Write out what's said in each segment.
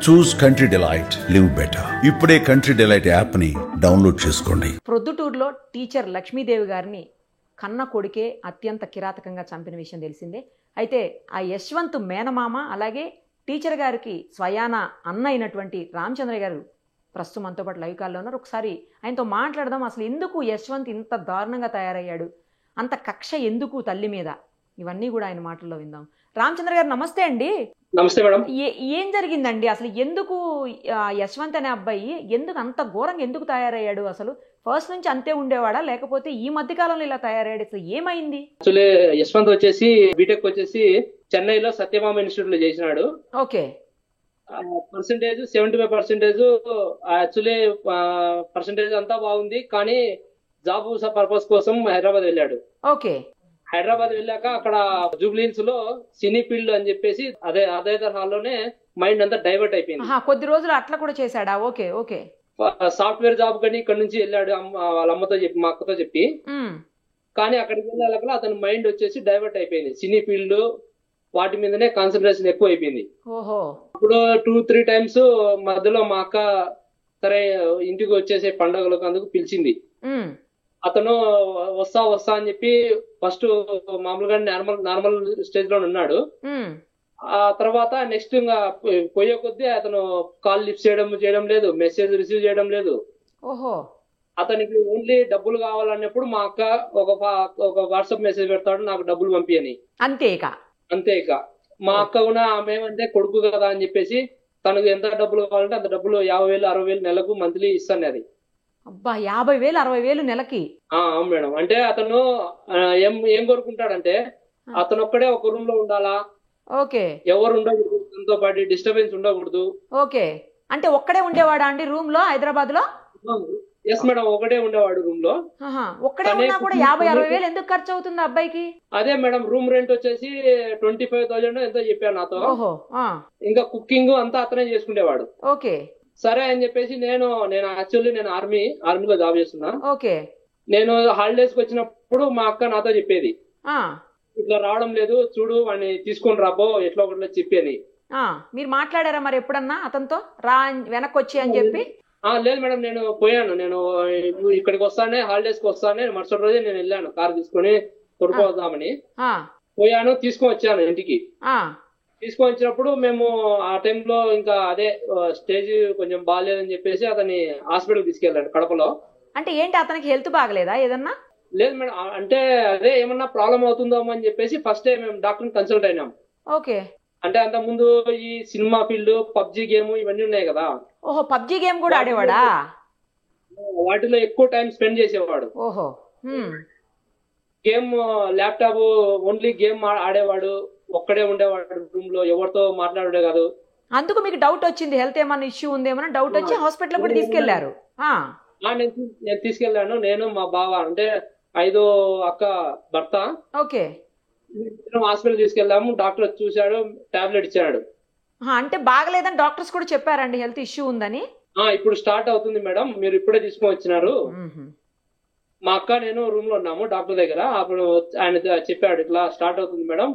చూస్ country delight, live better. ఇప్పుడే country delight app ని download చేసుకోండి. ప్రొద్దుటూరులో టీచర్ లక్ష్మీదేవి గారిని కన్న కొడుకే అత్యంత కిరాతకంగా చంపిన విషయం తెలిసిందే. అయితే ఆ యశ్వంత్ మేనమామ అలాగే టీచర్ గారికి స్వయాన అన్న అయినటువంటి రామచంద్ర గారు ప్రస్తుతం మనతో పాటు లైవ్ కాల్లో ఉన్నారు. ఒకసారి ఆయనతో మాట్లాడదాం. అసలు ఎందుకు యశ్వంత్ ఇంత దారుణంగా తయారయ్యాడు, అంత కక్ష ఎందుకు తల్లి మీద, ఇవన్నీ కూడా ఆయన మాటల్లో విందాం. రామచంద్ర గారు నమస్తే అండి. నమస్తే మేడం. ఏం జరిగిందండి అసలు? ఎందుకు యశ్వంత్ అనే అబ్బాయి ఎందుకు అంత ఘోరంగా ఎందుకు తయారయ్యాడు? అసలు ఫస్ట్ నుంచి అంతే ఉండేవాడా, లేకపోతే ఈ మధ్య కాలంలో ఇలా తయారయ్యాడు? అసలు ఏమైంది? యాక్చువల్లీ యశ్వంత్ వచ్చేసి బీటెక్ వచ్చేసి చెన్నైలో సత్యభామ ఇన్స్టిట్యూట్ లో చేసినాడు. ఓకే. పర్సెంటేజ్ 75%. యాక్చువల్లీ పర్సెంటేజ్ అంతా బాగుంది, కానీ జాబ్ పర్పస్ కోసం హైదరాబాద్ వెళ్ళాడు. ఓకే. హైదరాబాద్ వెళ్ళాక అక్కడ జూబ్లీహిల్స్ లో సినీ ఫీల్డ్ అని చెప్పేసి అదే తరహాలోనే మైండ్ అంతా డైవర్ట్ అయిపోయింది. కొద్ది రోజులు అట్లా కూడా చేశాడా? Okay okay. సాఫ్ట్వేర్ జాబ్ కానీ ఇక్కడ నుంచి వెళ్ళాడు వాళ్ళ అమ్మతో చెప్పి, మా అక్కతో చెప్పి. కానీ అక్కడికి వెళ్ళాక అతని మైండ్ వచ్చేసి డైవర్ట్ అయిపోయింది. సినీ ఫీల్డ్ వాటి మీదనే కాన్సన్ట్రేషన్ ఎక్కువ అయిపోయింది. ఓహో. ఇప్పుడు 2-3 టైమ్స్ మధ్యలో మా అక్క సరే ఇంటికి వచ్చేసే పండుగలకు అందుకు పిలిచింది. అతను వస్తా అని చెప్పి ఫస్ట్ మామూలుగా నార్మల్ స్టేజ్ లో ఉన్నాడు. ఆ తర్వాత నెక్స్ట్ ఇంకా పోయే కొద్దీ అతను కాల్ లిఫ్ట్ చేయడం లేదు, మెసేజ్ రిసీవ్ చేయడం లేదు. ఓహో. అతనికి ఓన్లీ డబ్బులు కావాలన్నప్పుడు మా అక్క ఒక వాట్సాప్ మెసేజ్ పెడతాడు, నాకు డబ్బులు పంపి అని. అంతే ఇక మా అక్క కూడా ఆమెమంటే కొడుకు కదా అని చెప్పేసి తనకు ఎంత డబ్బులు కావాలంటే అంత డబ్బులు 50,000-60,000 నెలకు మంత్లీ ఇస్తాను అది. అబ్బా, 50,000-60,000 నెలకి? అవును మేడం. అంటే అతను ఏం కోరుకుంటాడంటే అతను ఒక్కడే ఒక రూమ్ లో ఉండాలా. ఓకే. ఎవరు ఉండకూడదు, తనతో పాటు డిస్టర్బెన్స్ ఉండకూడదు. ఓకే. అంటే ఒక్కడే ఉండేవాడా అండి రూమ్ లో హైదరాబాద్ లో? ఎస్ మేడం, ఒకటే ఉండేవాడు రూమ్ లో. ఒక్కడే ఉన్నా కూడా 50,000-60,000 ఎందుకు ఖర్చు అవుతుంది అబ్బాయికి? అదే మేడం, రూమ్ రెంట్ వచ్చేసి 25,000 ఎంతో చెప్పాను నాతో. ఓహో. ఇంకా కుకింగ్ అంతా అతనే చేసుకునేవాడు. ఓకే. సరే అని చెప్పేసి నేను యాక్చువల్లీ నేను ఆర్మీలో జాబ్ చేస్తున్నా. ఓకే. నేను హాలిడేస్ కి వచ్చినప్పుడు మా అక్క నాతో చెప్పేది, ఇట్లా రావడం లేదు చూడు వాడిని తీసుకొని రాబో ఎట్లా ఒకటి చెప్పి అని. మీరు మాట్లాడారా మరి ఎప్పుడన్నా అతనితో రా వెనక్కి వచ్చి అని చెప్పి? లేదు మేడం, నేను పోయాను. నేను ఇక్కడికి వస్తానే, హాలిడేస్ కి వస్తానే మరుసటి రోజే నేను వెళ్ళాను కార్ తీసుకొని తొడుకోదామని. పోయాను, తీసుకొని వచ్చాను ఇంటికి. తీసుకొని వచ్చినప్పుడు మేము ఆ టైంలో ఇంకా అదే స్టేజ్ కొంచెం బాగాలేదని చెప్పేసి అతన్ని హాస్పిటల్ తీసుకెళ్ళాడు కడపలో. అంటే ఏంటి, అతనికి హెల్త్ బాగలేదా ఏదన్నా? లేదు మేడం, అంటే అదే ఏమన్నా ప్రాబ్లం అవుతుందో అని చెప్పేసి ఫస్ట్ మేము డాక్టర్ కన్సల్ట్ అయినాం. ఓకే. అంటే అంత ముందు ఈ సినిమా ఫీల్డ్, పబ్జి గేమ్ ఇవన్నీ ఉన్నాయి కదా. ఓహో, పబ్జి గేమ్ కూడా ఆడేవాడా? వాటిలో ఎక్కువ టైం స్పెండ్ చేసేవాడు. ఓహో. గేమ్ ల్యాప్టాప్ ఓన్లీ గేమ్ ఆడేవాడు, ఒక్కడే ఉండేవాడు రూమ్ లో, ఎవరితో మాట్లాడే కాదు. అందుకు మీకు డౌట్ వచ్చింది, హెల్త్ ఏమన్నా ఇష్యూ ఉందేమో డౌట్ వచ్చి హాస్పిటల్ కూడా తీసుకెళ్లారు? నేను తీసుకెళ్లాను, నేను మా బావ అంటే 5వ అక్క భర్త. ఓకే. హాస్పిటల్ తీసుకెళ్లాము, డాక్టర్ చూశాడు, టాబ్లెట్ ఇచ్చాడు. అంటే బాగలేదని డాక్టర్స్ కూడా చెప్పారండి, హెల్త్ ఇష్యూ ఉందని? ఇప్పుడు స్టార్ట్ అవుతుంది మేడం, మీరు ఇప్పుడే తీసుకొని వచ్చినారు. మా అక్క నేను రూమ్ లో ఉన్నాము డాక్టర్ దగ్గర. అప్పుడు ఆయన చెప్పాడు, ఇట్లా స్టార్ట్ అవుతుంది మేడం,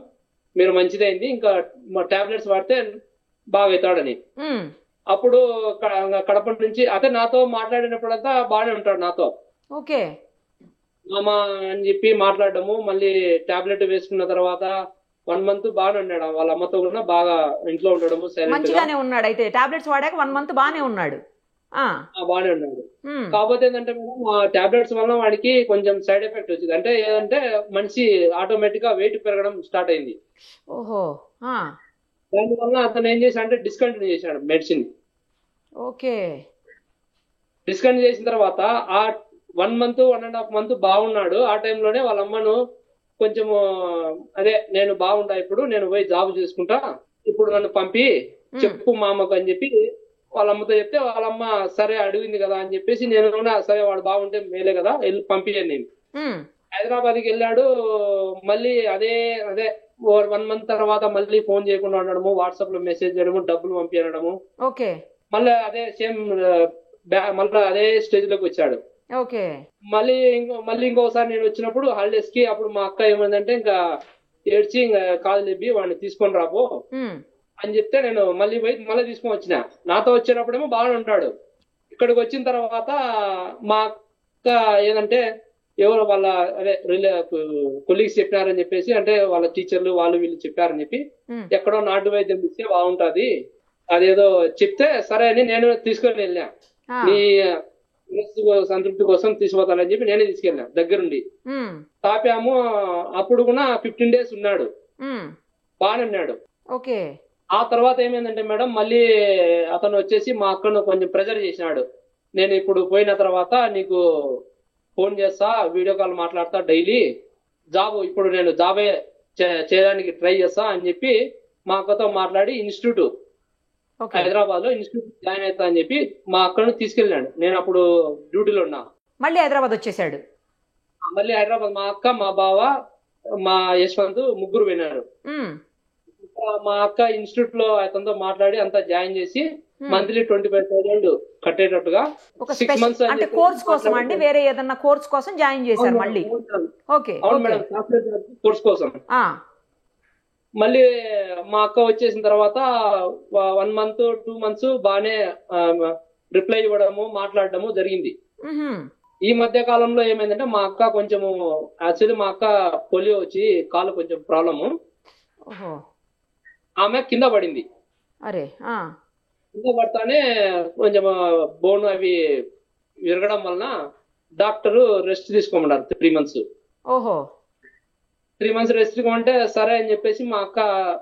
మీరు మంచిదైంది, ఇంకా టాబ్లెట్స్ వాడితే బాగా అవుతాడని. అప్పుడు కడప నుంచి అదే నాతో మాట్లాడినప్పుడంతా బాగానే ఉంటాడు నాతో. ఓకే. మామ అని చెప్పి మాట్లాడము, మళ్ళీ టాబ్లెట్ వేసుకున్న తర్వాత 1 మంత్ బాగానే ఉన్నాడు. వాళ్ళ అమ్మతో కూడా బాగా ఇంట్లో ఉండడము, మంచిగానే ఉన్నాడు. అయితే టాబ్లెట్స్ వాడాక 1 మంత్ బాగానే ఉన్నాడు. బాగానే ఉన్నాడు. కాకపోతే ఏంటంటే మేడం, ఆ టాబ్లెట్స్ వల్ల వాడికి కొంచెం సైడ్ ఎఫెక్ట్ వచ్చింది. అంటే ఏదంటే మనిషి ఆటోమేటిక్ గా వెయిట్ పెరగడం స్టార్ట్ అయింది. ఓహో. దానివల్ల అతను ఏం చేశాడంటే డిస్కంటిన్యూ చేశాడు మెడిసిన్. ఓకే. డిస్కంటిన్యూ చేసిన తర్వాత ఆ 1 మంత్ 1.5 మంత్ బాగున్నాడు. ఆ టైంలోనే వాళ్ళ అమ్మను కొంచెము అదే నేను బాగుంటా, ఇప్పుడు నేను పోయి జాబ్ చేసుకుంటా, ఇప్పుడు నన్ను పంపి చెప్పు మామకు అని చెప్పి వాళ్ళ అమ్మతో చెప్తే, వాళ్ళ అమ్మ సరే అడిగింది కదా అని చెప్పేసి నేను కూడా సరే వాడు బాగుంటే మేలే కదా వెళ్ళి పంపించాను. నేను హైదరాబాద్కి వెళ్ళాడు. మళ్ళీ అదే 1 మంత్ తర్వాత మళ్ళీ ఫోన్ చేయకుండా ఉండడము, వాట్సాప్ లో మెసేజ్ చేయడము, డబ్బులు పంపించడము. ఓకే. మళ్ళీ అదే సేమ్ మళ్ళీ అదే స్టేజ్ లోకి వచ్చాడు. ఓకే. మళ్ళీ ఇంకోసారి నేను వచ్చినప్పుడు హాలిడేస్ కి, అప్పుడు మా అక్క ఏమైందంటే ఇంకా ఏడ్చి ఇంకా కాదు లేపి వాడిని తీసుకొని రాబో అని చెప్తే నేను మళ్ళీ పోయి మళ్ళీ తీసుకొని వచ్చిన. నాతో వచ్చేటప్పుడేమో బాగానే ఉంటాడు. ఇక్కడికి వచ్చిన తర్వాత మా అక్క ఏదంటే ఎవరు వాళ్ళ అదే కొలీగ్స్ చెప్పినారని చెప్పేసి, అంటే వాళ్ళ టీచర్లు వాళ్ళు వీళ్ళు చెప్పారని చెప్పి ఎక్కడో నాటు వైద్యం ఇస్తే బాగుంటది అదేదో చెప్తే సరే అని నేను తీసుకొని వెళ్ళా. నీ సంతృప్తి కోసం తీసుకుపోతానని చెప్పి నేనే తీసుకెళ్ళా దగ్గరుండి. తాపాము. అప్పుడు కూడా 15 days ఉన్నాడు, బాగానే ఉన్నాడు. ఆ తర్వాత ఏమైందంటే మేడం మళ్ళీ అతను వచ్చేసి మా అక్కను కొంచెం ప్రెజర్ చేసినాడు. నేను ఇప్పుడు పోయిన తర్వాత నీకు ఫోన్ చేస్తా, వీడియో కాల్ మాట్లాడతా డైలీ, జాబ్ ఇప్పుడు నేను జాబే చేయడానికి ట్రై చేస్తా అని చెప్పి మా అక్కతో మాట్లాడి హైదరాబాద్ లో ఇన్స్టిట్యూట్ జాయిన్ అవుతా అని చెప్పి మా అక్కను తీసుకెళ్ళాడు. నేను అప్పుడు డ్యూటీలో ఉన్నా. మళ్ళీ హైదరాబాద్ వచ్చేసాడు. మళ్ళీ హైదరాబాద్ మా అక్క, మా బావ, మా యశ్వంత్ ముగ్గురు విన్నారు. మా అక్క ఇన్స్టిట్యూట్ లో అతనితో మాట్లాడి అంతా జాయిన్ చేసి మంత్లీ 25,000 కట్టేటట్టుగా 6 months అంటే కోర్స్ కోసం అండి, వేరే ఏదన్నా కోర్స్ కోసం జాయిన్ చేశారు మళ్ళీ? అవును మేడం, కోర్స్ కోసం. మళ్ళీ మా అక్క వచ్చేసిన తర్వాత 1 month 2 months బాగానే రిప్లై ఇవ్వడము మాట్లాడడము జరిగింది. ఈ మధ్య కాలంలో ఏమైందంటే మా అక్క కొంచెము యాక్చువల్లీ మా అక్క పోలియో వచ్చి కాలు కొంచెం ప్రాబ్లము, ఆమె కింద పడింది. కింద పడతానే కొంచెం బోన్ అవి విరగడం వలన డాక్టరు రెస్ట్ తీసుకోమన్నారు 3 months. 3 months రెస్ట్ తీసుకోమంటే సరే అని చెప్పేసి మా అక్క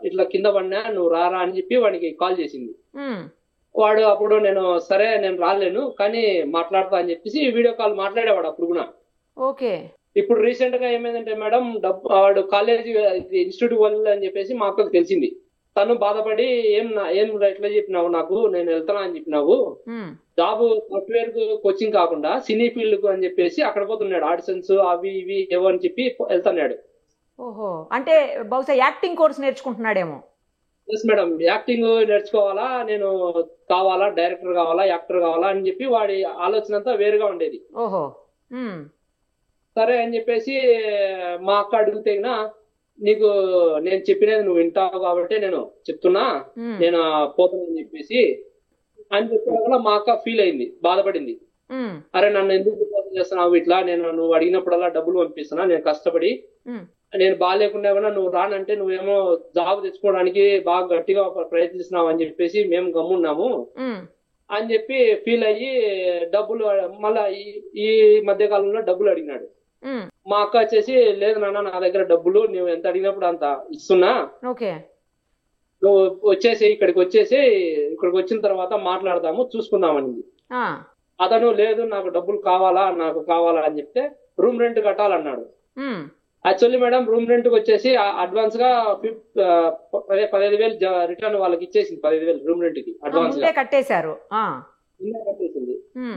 ఇట్లా కింద పడినా నువ్వు రారా అని చెప్పి వాడికి కాల్ చేసింది. వాడు అప్పుడు నేను సరే నేను రాలేను కానీ మాట్లాడతా అని చెప్పేసి వీడియో కాల్ మాట్లాడేవాడు అప్పుడు కూడా. ఇప్పుడు రీసెంట్ గా ఏమైందంటే మేడం వాడు కాలేజీ ఇన్స్టిట్యూట్ వాళ్ళు అని చెప్పేసి మా అక్కకు తెలిసింది. తను బాధపడి ఏం ఎట్లా చెప్పినావు నాకు, నేను వెళ్తానా అని చెప్పినావు, జాబ్ సాఫ్ట్వేర్ కోచింగ్ కాకుండా సినీ ఫీల్డ్ కు అని చెప్పేసి అక్కడ పోతున్నాడు, ఆడిషన్స్ అవి ఇవి ఏవో అని చెప్పి వెళ్తున్నాడు. అంటే బహుశా యాక్టింగ్ కోర్స్ నేర్చుకుంటున్నాడేమో. ఎస్ మేడం, యాక్టింగ్ నేర్చుకోవాలా, నేను కావాలా, డైరెక్టర్ కావాలా, యాక్టర్ కావాలా అని చెప్పి వాడి ఆలోచన అంతా వేరుగా ఉండేది. సరే అని చెప్పేసి మా అక్క అడిగితే నీకు నేను చెప్పినది నువ్వు వింటావు కాబట్టి నేను చెప్తున్నా, నేను పోతానని చెప్పేసి అని చెప్పిన మా అక్క ఫీల్ అయింది, బాధపడింది. అరే నన్ను ఎందుకు చేస్తున్నావు ఇట్లా, నువ్వు అడిగినప్పుడల్లా డబ్బులు పంపిస్తున్నా, నేను కష్టపడి నేను బాగాలేకుండా కూడా నువ్వు రానంటే నువ్వేమో జాబ్ తెచ్చుకోవడానికి బాగా గట్టిగా ప్రయత్నిస్తున్నావు అని చెప్పేసి మేము గమ్మున్నాము అని చెప్పి ఫీల్ అయ్యి డబ్బులు మళ్ళా ఈ మధ్య కాలంలో డబ్బులు అడిగినాడు. మా అక్క వచ్చేసి లేదు నాన్న నా దగ్గర డబ్బులు నువ్వు ఎంత అడిగినప్పుడు అంత ఇస్తున్నా, నువ్వు వచ్చేసి ఇక్కడికి వచ్చిన తర్వాత మాట్లాడదాము చూసుకుందామని. అతను లేదు నాకు డబ్బులు కావాలా అని చెప్తే రూమ్ రెంట్ కట్టాలన్నాడు. యాక్చువల్లీ మేడం రూమ్ రెంట్ వచ్చేసి అడ్వాన్స్ గా 15,000 రిటర్న్ వాళ్ళకి ఇచ్చేసింది. 15,000 రూమ్ రెంట్ కి అడ్వాన్స్ గా కట్టేశారు. కట్టేసింది.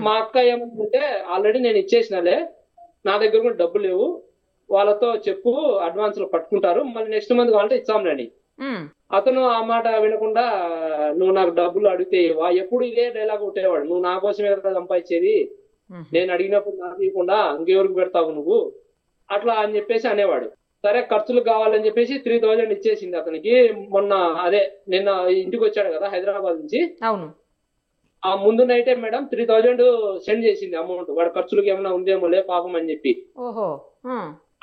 మా అక్క ఏమంటుంటే ఆల్రెడీ నేను ఇచ్చేసినాలే, నా దగ్గర కూడా డబ్బులు లేవు, వాళ్ళతో చెప్పు అడ్వాన్స్ లో పట్టుకుంటారు, మళ్ళీ నెక్స్ట్ మంత్ కావాలంటే ఇచ్చాంలేని. అతను ఆ మాట వినకుండా నువ్వు నాకు డబ్బులు అడిగితే ఎప్పుడు ఇదే డైలాగ్ కొట్టేవాడు, నువ్వు నా కోసమే సంపాదించేది, నేను అడిగినప్పుడు నాకు ఇవ్వకుండా ఇంకెవరికి పెడతావు నువ్వు అట్లా అని చెప్పేసి అనేవాడు. సరే ఖర్చులు కావాలని చెప్పేసి 3,000 ఇచ్చేసింది అతనికి. మొన్న నిన్న ఇంటికి వచ్చాడు కదా హైదరాబాద్ నుంచి, ఆ ముందు నైటే మేడం 3,000 సెండ్ చేసింది అమౌంట్, వాడు ఖర్చులకు ఏమైనా ఉందేమో లే పాపం అని చెప్పి.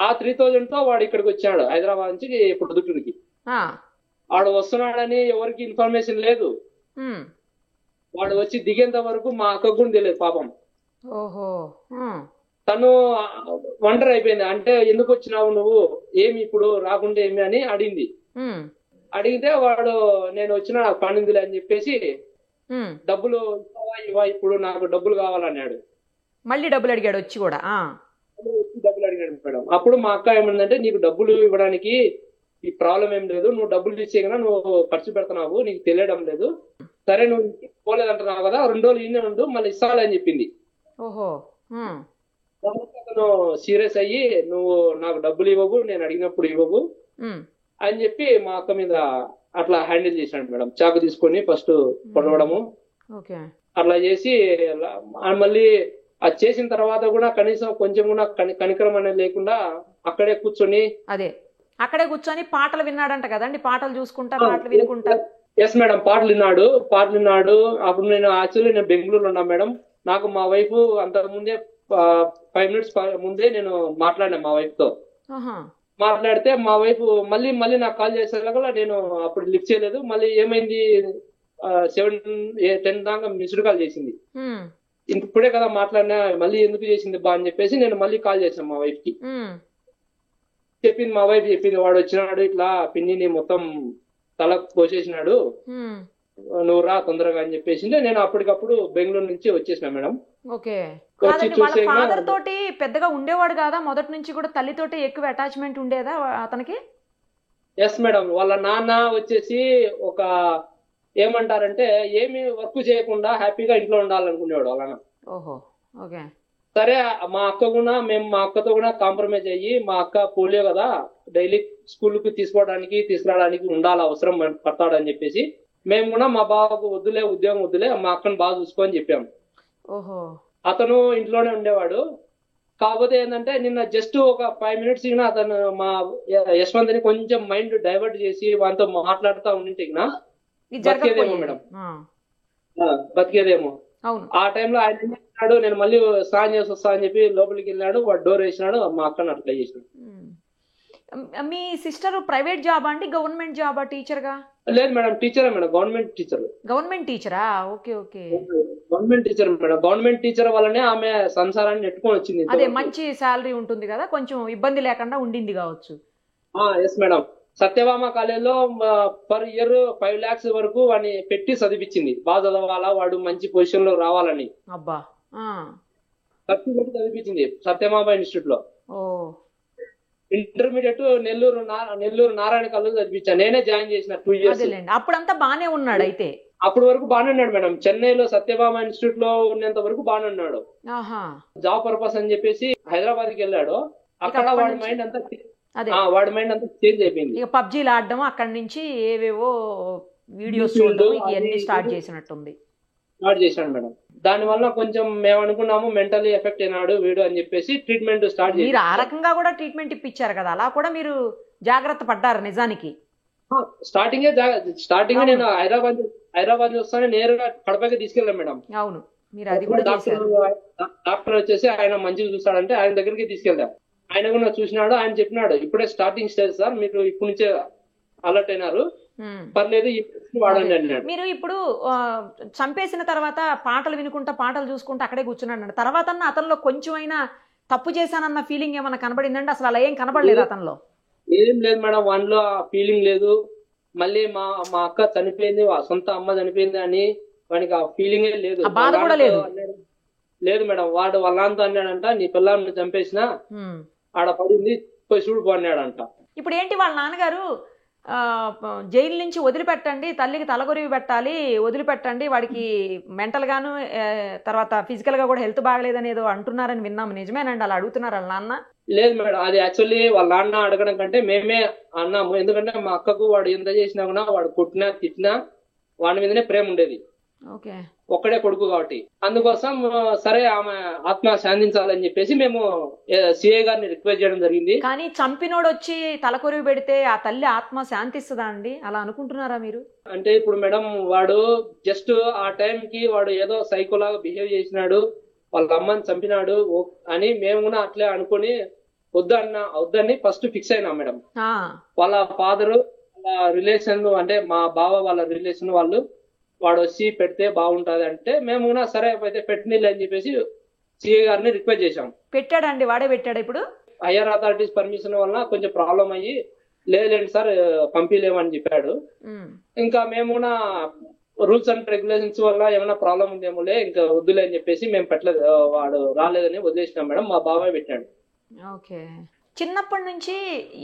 ఆ 3,000 తో వాడు ఇక్కడికి వచ్చాడు హైదరాబాద్ నుంచి పొద్దుటూరికి. వాడు వస్తున్నాడని ఎవరికి ఇన్ఫర్మేషన్ లేదు. వాడు వచ్చి దిగేంత వరకు మా అక్కకు కూడా తెలియదు పాపం. తను వండర్ అయిపోయింది. అంటే ఎందుకు వచ్చినావు నువ్వు, ఏమి ఇప్పుడు రాకుంటే ఏమి అని అడిగింది. అడిగితే వాడు నేను వచ్చినా నాకు పనిందిలే అని చెప్పేసి డబ్బులు ఇవ్వా ఇప్పుడు నాకు డబ్బులు కావాలన్నాడు. మళ్ళీ డబ్బులు అడిగాడు వచ్చి కూడా. డబ్బులు అడిగాడు మేడం. అప్పుడు మా అక్క ఏమందంటే నీకు డబ్బులు ఇవ్వడానికి ఈ ప్రాబ్లం ఏం లేదు, నువ్వు డబ్బులు ఇచ్చే కదా నువ్వు ఖర్చు పెడుతున్నావు, నీకు తెలియడం లేదు, సరే నువ్వు పోలేదంటున్నావు కదా 2 రోజులు ఇన్నే ఉండు మళ్ళీ ఇస్తాలని చెప్పింది. అతను సీరియస్ అయ్యి నువ్వు నాకు డబ్బులు ఇవ్వవు, నేను అడిగినప్పుడు ఇవ్వవు అని చెప్పి మా అక్క మీద అట్లా హ్యాండిల్ చేసినాడు మేడం. చాకు తీసుకొని ఫస్ట్ పొడవడము అట్లా చేసి మళ్ళీ అది చేసిన తర్వాత కూడా కనీసం కొంచెం కూడా కనికరం అనేది లేకుండా అక్కడే కూర్చొని పాటలు విన్నాడంట కదండి, పాటలు చూసుకుంటా పాటలు వినుకుంటా. ఎస్ మేడం, పాటలు విన్నాడు. అప్పుడు నేను యాక్చువల్లీ నేను బెంగళూరులో ఉన్నా మేడం. నాకు మా వైఫ్ అంతకు ముందే 5 minutes ముందే నేను మాట్లాడినా మా వైఫ్ తో. మాట్లాడితే మా వైఫ్ మళ్ళీ నాకు కాల్ చేసేలాగా నేను అప్పుడు లిఫ్ట్ చేయలేదు. మళ్ళీ ఏమైంది 7-10 దాకా మిస్డ్ కాల్ చేసింది. ఇప్పుడే కదా మాట్లాడినా, మళ్ళీ ఎందుకు చేసింది బా అని చెప్పేసి నేను మళ్ళీ కాల్ చేశాను మా వైఫ్ కి. మా వైఫ్ చెప్పింది, వాడు వచ్చినాడు ఇట్లా పిన్నిని మొత్తం తల కోసేసినాడు, నువ్వు రా తొందరగా అని చెప్పేసి నేను అప్పటికప్పుడు బెంగళూరు నుంచి వచ్చేసిన మేడం. ఓకే. వాళ్ళ ఫాదర్ తోటి పెద్దగా ఉండేవాడు కాదా మొదటి నుంచి కూడా? తల్లితోటి ఎక్కువ అటాచ్మెంట్ ఉండేదా అతనికి? ఎస్ మేడం, వాళ్ళ నాన్న వచ్చేసి ఒక ఏమంటారంటే ఏమి వర్క్ చేయకుండా హ్యాపీగా ఇంట్లో ఉండాలనుకునేవాడు వాళ్ళ నాన్న. ఓహో, ఓకే. సరే మా అక్కతో కూడా కాంప్రమైజ్ అయ్యి, మా అక్క పోలియో కదా, డైలీ స్కూల్ కి తీసుకురావడానికి ఉండాలి, అవసరం పడతాడని చెప్పేసి మేము కూడా మా బావకు వద్దులే, ఉద్యోగం వద్దులే, మా అక్కను బాగా చూసుకోని చెప్పాము. ఓహో. అతను ఇంట్లోనే ఉండేవాడు. కాకపోతే ఏంటంటే నిన్న జస్ట్ ఒక 5 minutes అతను మా యశ్వంత్ ని కొంచెం మైండ్ డైవర్ట్ చేసి వాటితో మాట్లాడుతూ ఉండింటే బతికేదేమో మేడం, బతికేదేమో. ఆ టైంలో ఆయన ఏం చేసినాడు, నేను మళ్ళీ స్నానం చేసి వస్తా అని చెప్పి లోపలికి వెళ్ళినాడు. వాడు డోర్ వేసినాడు, మా అక్కను అట్లా చేసినాడు. మీ సిస్టర్ ప్రైవేట్ జాబ్ అండి, గవర్నమెంట్ జాబా టీచర్ గా? లేదు మేడం, టీచరే మేడం, గవర్నమెంట్ టీచర్. గవర్నమెంట్ టీచరా? Okay okay. Government teacher madam. Government teacher వల్లనే ఆమె సంసారాన్ని నెట్టుకొని వచ్చింది. అదే మంచి శాలరీ ఉంటుంది కదా, కొంచెం ఇబ్బంది లేకుండా ఉండింది కావచ్చు. Yes madam. సత్యభామ కాలేజీలో పర్ ఇయర్ 5 lakhs వరకు వాడిని పెట్టి చదివించింది. బాగా చదవాలా, వాడు మంచి పొజిషన్ లో రావాలని. అబ్బా. ఖర్చు పెట్టి చదివించింది సత్యభామ ఇన్స్టిట్యూట్ లో. ఇంటర్మీడియట్ నెల్లూరు నారాయణ కాలేజ్ చదివించాను, నేనే జాయిన్ చేసిన 2 years. అప్పుడంతా బానే ఉన్నాడు అయితే? అప్పటి వరకు బాగానే ఉన్నాడు మేడం. చెన్నైలో సత్యభామ ఇన్స్టిట్యూట్ లో ఉన్నంత వరకు బాగానే ఉన్నాడు. జాబ్ పర్పస్ అని చెప్పేసి హైదరాబాద్ కి వెళ్ళాడు. అక్కడ వాడి మైండ్ అంతా చేంజ్ అయిపోయింది. ఇక పబ్జీలు ఆడడం, అక్కడి నుంచి ఏవేవో వీడియోస్ చూడడం, ఇవన్నీ స్టార్ట్ చేసినట్టుంది. స్టార్ట్ చేశాడు మేడం. దాని వల్ల కొంచెం మేము అనుకున్నాము మెంటల్లీ ఎఫెక్ట్ అయినాడు వీడు అని చెప్పేసి ట్రీట్మెంట్ స్టార్ట్ చేశారు. మీరు ఆ రకంగా కూడా ట్రీట్మెంట్ ఇప్పించారు కదా, అలా కూడా మీరు జాగ్రత్త పడ్డారు నిజానికి? స్టార్టింగ్ నేను హైదరాబాద్ వస్తానే నేరుగా కడపకి తీసుకెళ్ళాను మేడం. అవును, మీరు అది కూడా డాక్టర్ వచ్చేసి ఆయన మంచిగా చూస్తాడంటే ఆయన దగ్గరికి తీసుకెళ్ళాం. ఆయన కూడా చూసినాడు. ఆయన చెప్పినాడు, ఇప్పుడే స్టార్టింగ్ స్టేజ్ సార్, మీరు ఇప్పటి నుంచే అలర్ట్ అయినారు, పర్లేదు వాడండి అన్నాడు. మీరు ఇప్పుడు చంపేసిన తర్వాత పాటలు వినుకుంటా పాటలు చూసుకుంటా అక్కడే కూర్చున్నాడు. తర్వాత అతనిలో కొంచెం అయినా తప్పు చేశానన్న ఫీలింగ్ ఏమన్నా కనబడిందండి? అసలు అలా ఏం కనబడలేదు అతనిలో? ఏం లేదు మేడం, వానిలో ఫీలింగ్ లేదు. మళ్ళీ మా అక్క చనిపోయింది, సొంత అమ్మ చనిపోయింది అని వానికి ఆ ఫీలింగే లేదు. బాధ కూడా లేదు? లేదు మేడం. వాడు వాళ్ళ నాన్నతో అన్నాడంట, నీ పిల్లల్ని చంపేసినా ఆడ పడింది, పోయి చూడు అన్నాడంట. ఇప్పుడు ఏంటి వాళ్ళ నాన్నగారు జైలు నుంచి వదిలిపెట్టండి, తల్లికి తలగొరివి పెట్టాలి, వదిలిపెట్టండి, వాడికి మెంటల్ గాను తర్వాత ఫిజికల్ గా కూడా హెల్త్ బాగలేదని ఏదో అంటున్నారని విన్నాము, నిజమేనండి? అలా అడుగుతున్నారు వాళ్ళ నాన్న? లేదు మేడం, అది యాక్చువల్లీ వాళ్ళ నాన్న అడగడం కంటే మేమే అన్నాము. ఎందుకంటే మా అక్కకు వాడు ఎంత చేసినా కూడా, వాడు కొట్టినా తిట్టినా వాడి మీదనే ప్రేమ ఉండేది. ఒక్కడే కొడుకు కాబట్టి అందుకోసం సరే ఆమె ఆత్మ శాంతించాలని చెప్పేసి మేము సిఐ గారిని రిక్వెస్ట్ చేయడం జరిగింది. కానీ చంపినోడు వచ్చి తలకొరివి పెడితే ఆ తల్లి ఆత్మ శాంతిస్తుందా అండి? అలా అనుకుంటున్నారా మీరు? అంటే ఇప్పుడు మేడం, వాడు జస్ట్ ఆ టైంకి వాడు ఏదో సైకోలాగా బిహేవ్ చేసినాడు, వాళ్ళ అమ్మని చంపినాడు అని మేము కూడా అట్లే అనుకుని వద్దని ఫస్ట్ ఫిక్స్ అయినా మేడం. వాళ్ళ ఫాదరు, వాళ్ళ రిలేషన్ అంటే మా బావ వాళ్ళ రిలేషన్ వాళ్ళు, వాడు వచ్చి పెడితే బాగుంటది అంటే మేము కూడా సరే అయితే పెట్టినీళ్ళు అని చెప్పేసి సిఐ గారిని రిక్వెస్ట్ చేశాం. పెట్టాడండి? వాడే పెట్టాడు? ఇప్పుడు హయ్యర్ అథారిటీస్ పర్మిషన్ వల్ల కొంచెం ప్రాబ్లం అయ్యి లేదండి సార్ పంపిలేమని చెప్పాడు. ఇంకా మేము కూడా రూల్స్ అండ్ రెగ్యులేషన్స్ వల్ల ఏమైనా ప్రాబ్లం ఉందేమోలే, ఇంకా వద్దులే అని చెప్పేసి మేము పెట్టలేదు, వాడు రాలేదని వదిలేసినాం మేడం. మా బాబాయ్ పెట్టాడు. ఓకే. చిన్నప్పటి నుంచి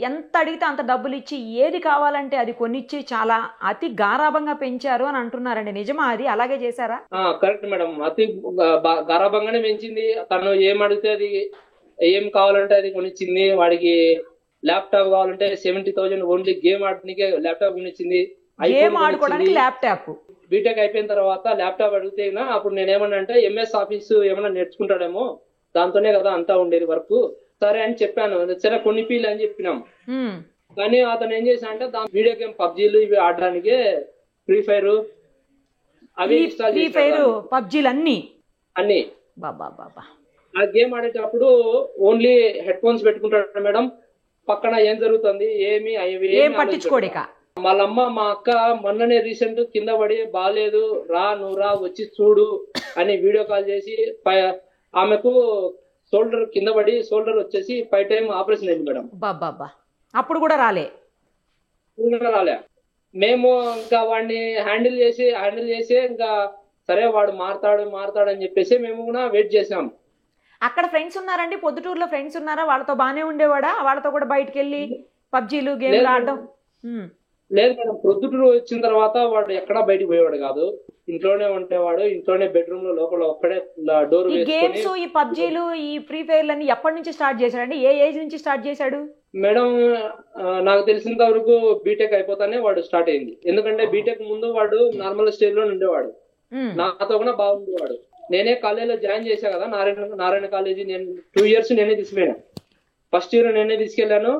ఎంత అడిగితే అంత డబ్బులు ఇచ్చి ఏది కావాలంటే అది కొనిచ్చి చాలా అతి గారాబంగా పెంచారు అని అంటున్నారండి, నిజమా? అది అలాగే చేశారా? కరెక్ట్ మేడం, అతి గారాబంగానే పెంచింది. తను ఏం అడిగితే అది, ఏం కావాలంటే అది కొనిచ్చింది. వాడికి ల్యాప్టాప్ కావాలంటే 70,000 ఓన్లీ గేమ్ ఆడటానికే ల్యాప్టాప్ కొనిచ్చింది. గేమ్ ఆడుకోవడానికి ల్యాప్టాప్? బీటెక్ అయిపోయిన తర్వాత ల్యాప్టాప్ అడిగితే అప్పుడు నేనేమన్నా అంటే ఎంఎస్ ఆఫీస్ ఏమన్నా నేర్చుకుంటాడేమో, దాంతోనే కదా అంతా ఉండేది వర్క్, సరే అని చెప్పాను. సరే కొన్ని పీలు అని చెప్పినాం. కానీ అతను ఏం చేశా అంటే వీడియో గేమ్ పబ్జీలు ఇవి ఆడడానికి ఫ్రీ ఫైర్ అవి ఇన్స్టాల్ ఫ్రీ ఫైర్ చేశాడు పబ్జీలు అన్ని. అన్ని. బాబా బాబా. ఆ గేమ్ ఆడేటప్పుడు ఓన్లీ హెడ్ ఫోన్స్ పెట్టుకుంటాడు మేడం. పక్కన ఏం జరుగుతుంది ఏం పట్టించుకోడు ఇక. వాళ్ళమ్మ మా అక్క మొన్ననే రీసెంట్ కింద పడి బాగాలేదు, నువ్వు రా వచ్చి చూడు అని వీడియో కాల్ చేసి ఆమెకు షోల్డర్ కింద పడి షోల్డర్ వచ్చేసి 5 టైం ఆపరేషన్ అయింది మేడం. బాబా. అప్పుడు కూడా రాలే. మేము ఇంకా వాడిని హ్యాండిల్ చేసి ఇంకా సరే వాడు మారతాడు అని చెప్పేసి మేము కూడా వెయిట్ చేసాం. అక్కడ ఫ్రెండ్స్ ఉన్నారండి? పొద్దుటూరులో ఫ్రెండ్స్ ఉన్నారా? వాళ్ళతో బానే ఉండేవాడా? వాళ్ళతో కూడా బయటకు వెళ్ళి పబ్జీలు గేమ్లు ఆడడం? లేదు మేడం, ప్రొద్దుటూరు వచ్చిన తర్వాత వాడు ఎక్కడా బయటకు పోయేవాడు కాదు, ఇంట్లోనే ఉండేవాడు. ఇంట్లోనే బెడ్రూమ్ లో లోపల ఒక్కడే డోర్. ఈ గేమ్స్, ఈ పబ్జీలు, ఈ ఫ్రీ ఫైర్ అన్ని ఎప్పటి నుంచి స్టార్ట్ చేశాడండి? ఏ ఏజ్ నుంచి స్టార్ట్ చేశాడు మేడం? నాకు తెలిసినంత వరకు బీటెక్ అయిపోతానే వాడు స్టార్ట్ అయింది. ఎందుకంటే బీటెక్ ముందు వాడు నార్మల్ స్టేజ్ లో ఉండేవాడు, నాతో కూడా బాగుండేవాడు. నేనే కాలేజీలో జాయిన్ చేశా కదా, నారాయణ కాలేజీ. నేను 2 years నేనే తీసుకెళ్ళాను. ఫస్ట్ ఇయర్ నేనే తీసుకెళ్లాను.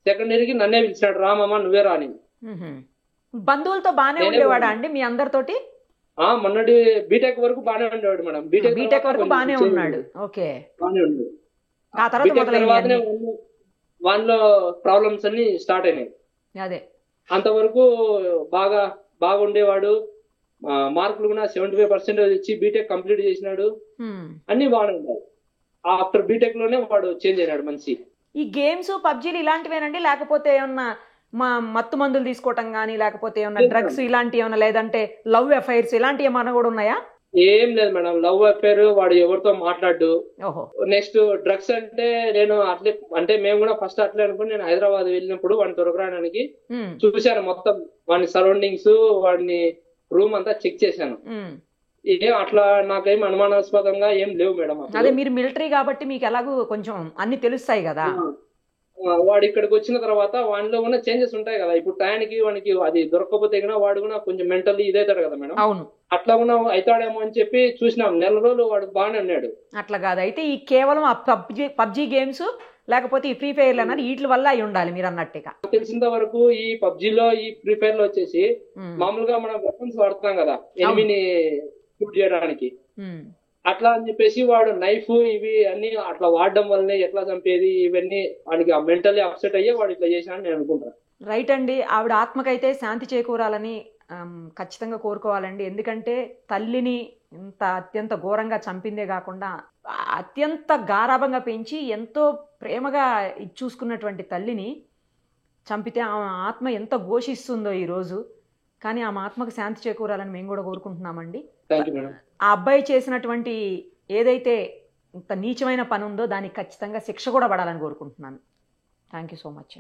సెకండ్ ఇయర్ కి నన్నే పిలిచాడు, రామమ్మ నువ్వే రాని. బంధువులతో బానే ఉండేవాడా అండి మీ అందరితోటి? మొన్నటి బీటెక్ వరకు బానే ఉండేవాడు మేడం. బీటెక్ వరకు బానే ఉన్నాడు. ఓకే. బానే ఉన్నాడు. ఆ తర్వాత వాళ్ళలో ప్రాబ్లమ్స్ అన్ని స్టార్ట్ అయినాయి. అదే అంతవరకు బాగా ఉండేవాడు. మార్కులు కూడా 75% ఇచ్చి బీటెక్ కంప్లీట్ చేసినాడు. అన్ని బాగానే ఉన్నాయి. ఆఫ్టర్ బీటెక్ లోనే వాడు చేంజ్ అయినాడు మనిషి. ఈ గేమ్స్ పబ్జీలు ఇలాంటివేనండి, లేకపోతే ఏమన్నా మత్తు మందులు తీసుకోవటం గానీ, లేకపోతే ఏమన్నా డ్రగ్స్ ఇలాంటివి ఏమన్నా, లేదంటే లవ్ అఫైర్స్ ఇలాంటివి ఏమన్నా కూడా ఉన్నాయా? ఏం లేదు మేడం, లవ్ అఫైర్ వాడు ఎవరితో మాట్లాడు. నెక్స్ట్ డ్రగ్స్ అంటే నేను అట్లే అంటే మేము కూడా ఫస్ట్ అట్లే అనుకుని నేను హైదరాబాద్ వెళ్ళినప్పుడు వాడిని దొరకడానికి చూశాను. మొత్తం వాడిని సరౌండింగ్స్, వాడిని రూమ్ అంతా చెక్ చేశాను. ఏం అట్లా నాకేం అనుమానాస్పదంగా ఏం లేవు మేడం. అదే మీరు మిలిటరీ కాబట్టి మీకు ఎలాగూ కొంచెం అన్ని తెలుస్తాయి కదా. వాడు ఇక్కడికి వచ్చిన తర్వాత వాడిలో ఉన్న చేంజెస్ ఉంటాయి కదా. ఇప్పుడు టయానికి వానికి అది దొరకకపోతే కూడా వాడు కూడా కొంచెం మెంటల్లీ ఇదవుతాడు కదా మేడం. అవును, అట్లా కూడా అవుతాడేమో అని చెప్పి చూసినాం. 4 రోజులు వాడు బాగానే ఉన్నాడు. అట్లా కాదు అయితే ఈ కేవలం పబ్జీ గేమ్స్ లేకపోతే ఈ ఫ్రీ ఫైర్ అన్నది వీటి వల్ల అయి ఉండాలి మీరు అన్నట్టుగా. తెలిసినంత వరకు ఈ పబ్జీలో, ఈ ఫ్రీ ఫైర్ లో వచ్చేసి మామూలుగా మనం వెపన్స్ వాడుతాం కదా ఎనిమిని షూట్ చేయడానికి. అట్లా అని చెప్పేసి వాడు నైఫ్ ఇవి అన్ని అట్లా వాడడం వల్లనే ఎట్లా చంపేది ఇవన్నీ వాడికి మెంటల్లీ అప్సెట్ అయ్యే వాడు ఇట్లా చేశానని నేను అనుకుంటాను. రైట్ అండి. ఆవిడ ఆత్మకైతే శాంతి చేకూరాలని ఖచ్చితంగా కోరుకోవాలండి. ఎందుకంటే తల్లిని ఇంత అత్యంత ఘోరంగా చంపిందే కాకుండా అత్యంత గారాభంగా పెంచి ఎంతో ప్రేమగా చూసుకున్నటువంటి తల్లిని చంపితే ఆమె ఆత్మ ఎంత ఘోషిస్తుందో ఈరోజు. కానీ ఆమె ఆత్మకు శాంతి చేకూరాలని మేము కూడా కోరుకుంటున్నామండి. ఆ అబ్బాయి చేసినటువంటి ఏదైతే ఇంత నీచమైన పని ఉందో దానికి ఖచ్చితంగా శిక్ష కూడా పడాలని కోరుకుంటున్నాను. Thank you so much.